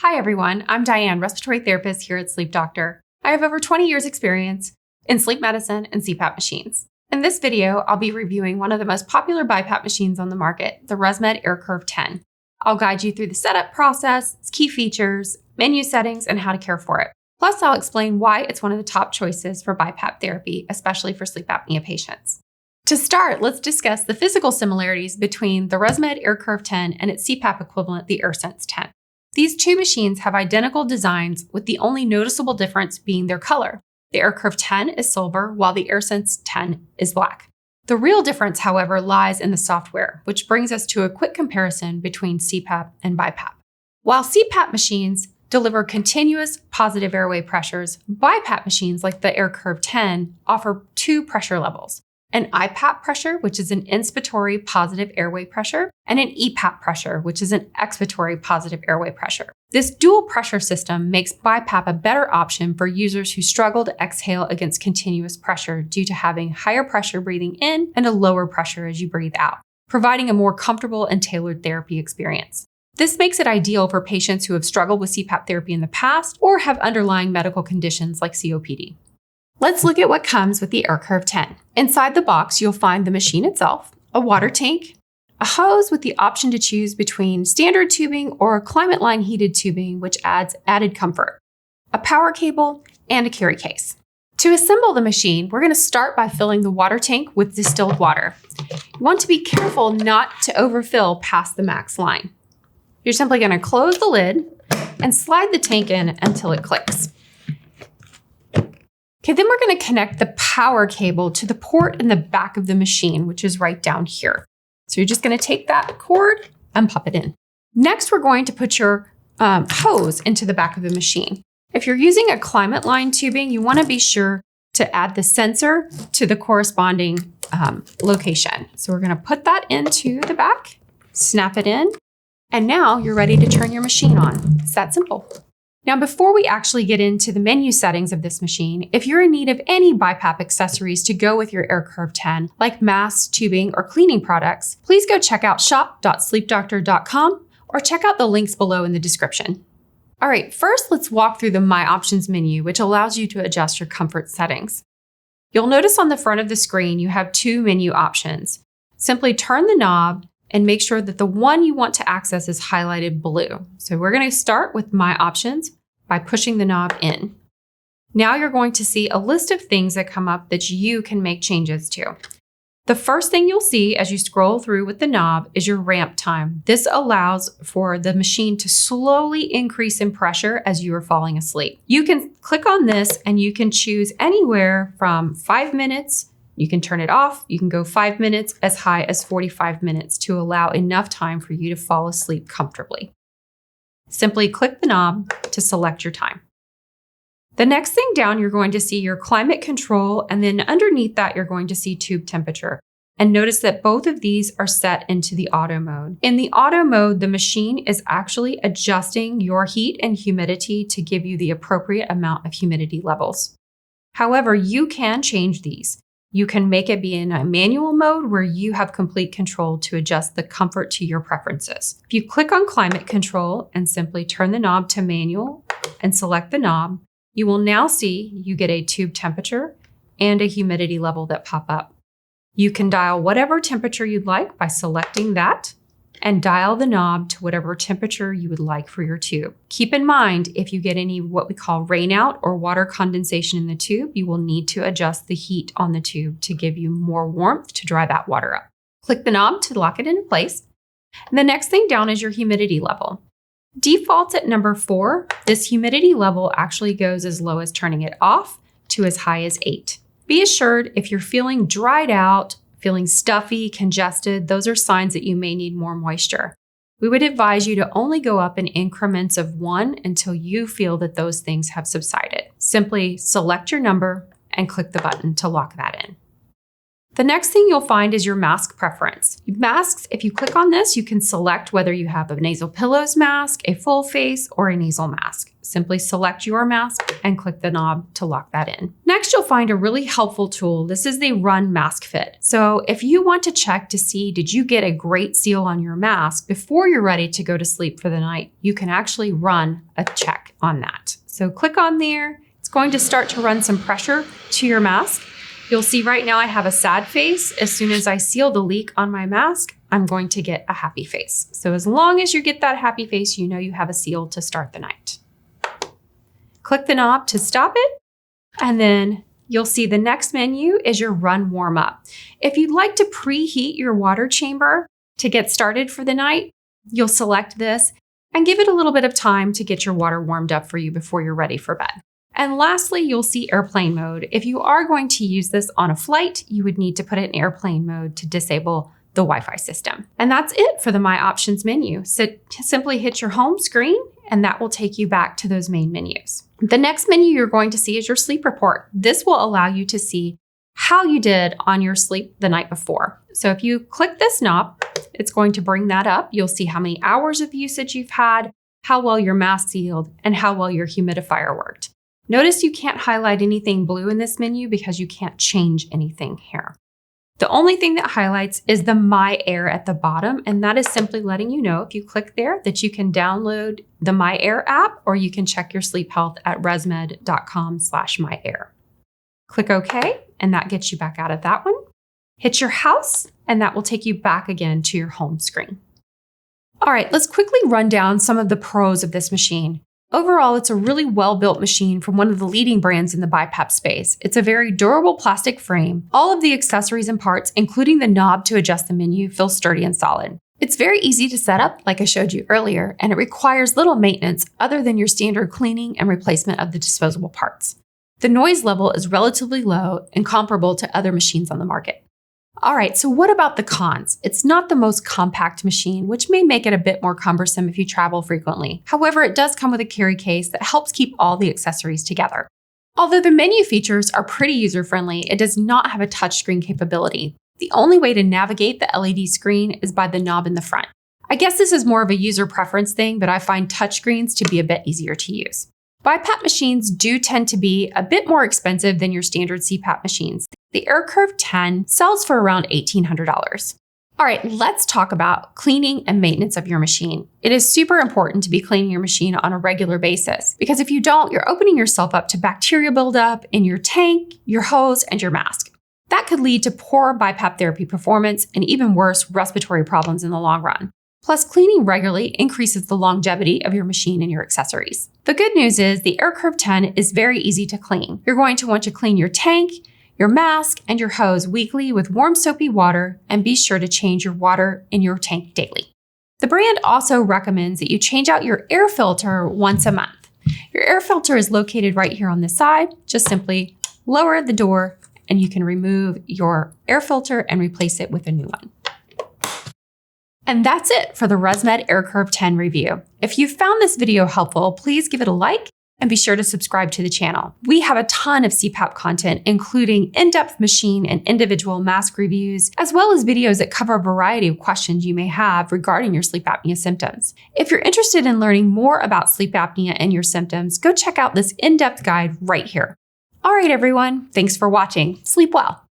Hi everyone, I'm Diane, respiratory therapist here at Sleep Doctor. I have over 20 years experience in sleep medicine and CPAP machines. In this video, I'll be reviewing one of the most popular BiPAP machines on the market, the ResMed AirCurve 10. I'll guide you through the setup process, its key features, menu settings, and how to care for it. Plus, I'll explain why it's one of the top choices for BiPAP therapy, especially for sleep apnea patients. To start, let's discuss the physical similarities between the ResMed AirCurve 10 and its CPAP equivalent, the AirSense 10. These two machines have identical designs, with the only noticeable difference being their color. The AirCurve 10 is silver, while the AirSense 10 is black. The real difference, however, lies in the software, which brings us to a quick comparison between CPAP and BiPAP. While CPAP machines deliver continuous positive airway pressures, BiPAP machines like the AirCurve 10 offer two pressure levels: an IPAP pressure, which is an inspiratory positive airway pressure, and an EPAP pressure, which is an expiratory positive airway pressure. This dual pressure system makes BiPAP a better option for users who struggle to exhale against continuous pressure due to having higher pressure breathing in and a lower pressure as you breathe out, providing a more comfortable and tailored therapy experience. This makes it ideal for patients who have struggled with CPAP therapy in the past or have underlying medical conditions like COPD. Let's look at what comes with the AirCurve 10. Inside the box, you'll find the machine itself, a water tank, a hose with the option to choose between standard tubing or climate line heated tubing, which adds added comfort, a power cable, and a carry case. To assemble the machine, we're going to start by filling the water tank with distilled water. You want to be careful not to overfill past the max line. You're simply going to close the lid and slide the tank in until it clicks. Okay, then we're going to connect the power cable to the port in the back of the machine, which is right down here. So you're just going to take that cord and pop it in. Next, we're going to put your hose into the back of the machine. If you're using a climate line tubing, you want to be sure to add the sensor to the corresponding location. So we're going to put that into the back, snap it in, and now you're ready to turn your machine on. It's that simple. Now, before we actually get into the menu settings of this machine, if you're in need of any BiPAP accessories to go with your AirCurve 10, like masks, tubing, or cleaning products, please go check out shop.sleepdoctor.com or check out the links below in the description. All right, first let's walk through the My Options menu, which allows you to adjust your comfort settings. You'll notice on the front of the screen, you have two menu options. Simply turn the knob and make sure that the one you want to access is highlighted blue. So we're going to start with My Options by pushing the knob in. Now you're going to see a list of things that come up that you can make changes to. The first thing you'll see as you scroll through with the knob is your ramp time. This allows for the machine to slowly increase in pressure as you are falling asleep. You can click on this and you can choose anywhere from 5 minutes. You can turn it off. You can go 5 minutes, as high as 45 minutes to allow enough time for you to fall asleep comfortably. Simply click the knob to select your time. The next thing down, you're going to see your climate control, and then underneath that, you're going to see tube temperature. And notice that both of these are set into the auto mode. In the auto mode, the machine is actually adjusting your heat and humidity to give you the appropriate amount of humidity levels. However, you can change these. You can make it be in a manual mode where you have complete control to adjust the comfort to your preferences. If you click on climate control and simply turn the knob to manual and select the knob, you will now see you get a tube temperature and a humidity level that pop up. You can dial whatever temperature you'd like by selecting that and dial the knob to whatever temperature you would like for your tube. Keep in mind, if you get any what we call rainout or water condensation in the tube, you will need to adjust the heat on the tube to give you more warmth to dry that water up. Click the knob to lock it into place. And the next thing down is your humidity level. Defaults at number 4, this humidity level actually goes as low as turning it off to as high as 8. Be assured if you're feeling dried out, feeling stuffy, congested, those are signs that you may need more moisture. We would advise you to only go up in increments of 1 until you feel that those things have subsided. Simply select your number and click the button to lock that in. The next thing you'll find is your mask preference. Masks, if you click on this, you can select whether you have a nasal pillows mask, a full face, or a nasal mask. Simply select your mask and click the knob to lock that in. Next, you'll find a really helpful tool. This is the Run Mask Fit. So if you want to check to see, did you get a great seal on your mask before you're ready to go to sleep for the night, you can actually run a check on that. So click on there. It's going to start to run some pressure to your mask. You'll see right now I have a sad face. As soon as I seal the leak on my mask, I'm going to get a happy face. So as long as you get that happy face, you know you have a seal to start the night. Click the knob to stop it, and then you'll see the next menu is your Run Warm Up. If you'd like to preheat your water chamber to get started for the night, you'll select this and give it a little bit of time to get your water warmed up for you before you're ready for bed. And lastly, you'll see airplane mode. If you are going to use this on a flight, you would need to put it in airplane mode to disable the Wi-Fi system. And that's it for the My Options menu. So simply hit your home screen and that will take you back to those main menus. The next menu you're going to see is your sleep report. This will allow you to see how you did on your sleep the night before. So if you click this knob, it's going to bring that up. You'll see how many hours of usage you've had, how well your mask sealed, and how well your humidifier worked. Notice you can't highlight anything blue in this menu because you can't change anything here. The only thing that highlights is the My Air at the bottom, and that is simply letting you know if you click there that you can download the My Air app or you can check your sleep health at resmed.com/myair. Click OK, and that gets you back out of that one. Hit your house, and that will take you back again to your home screen. All right, let's quickly run down some of the pros of this machine. Overall, it's a really well-built machine from one of the leading brands in the BiPAP space. It's a very durable plastic frame. All of the accessories and parts, including the knob to adjust the menu, feel sturdy and solid. It's very easy to set up, like I showed you earlier, and it requires little maintenance other than your standard cleaning and replacement of the disposable parts. The noise level is relatively low and comparable to other machines on the market. All right, so what about the cons? It's not the most compact machine, which may make it a bit more cumbersome if you travel frequently. However, it does come with a carry case that helps keep all the accessories together. Although the menu features are pretty user-friendly, it does not have a touchscreen capability. The only way to navigate the LED screen is by the knob in the front. I guess this is more of a user preference thing, but I find touchscreens to be a bit easier to use. BiPAP machines do tend to be a bit more expensive than your standard CPAP machines. The AirCurve 10 sells for around $1,800. All right, let's talk about cleaning and maintenance of your machine. It is super important to be cleaning your machine on a regular basis because if you don't, you're opening yourself up to bacteria buildup in your tank, your hose, and your mask. That could lead to poor BiPAP therapy performance and even worse, respiratory problems in the long run. Plus, cleaning regularly increases the longevity of your machine and your accessories. The good news is the AirCurve 10 is very easy to clean. You're going to want to clean your tank, your mask, and your hose weekly with warm soapy water, and be sure to change your water in your tank daily. The brand also recommends that you change out your air filter once a month. Your air filter is located right here on the side. Just simply lower the door and you can remove your air filter and replace it with a new one. And that's it for the ResMed AirCurve 10 review. If you found this video helpful, please give it a like and be sure to subscribe to the channel. We have a ton of CPAP content, including in-depth machine and individual mask reviews, as well as videos that cover a variety of questions you may have regarding your sleep apnea symptoms. If you're interested in learning more about sleep apnea and your symptoms, go check out this in-depth guide right here. All right, everyone, thanks for watching. Sleep well.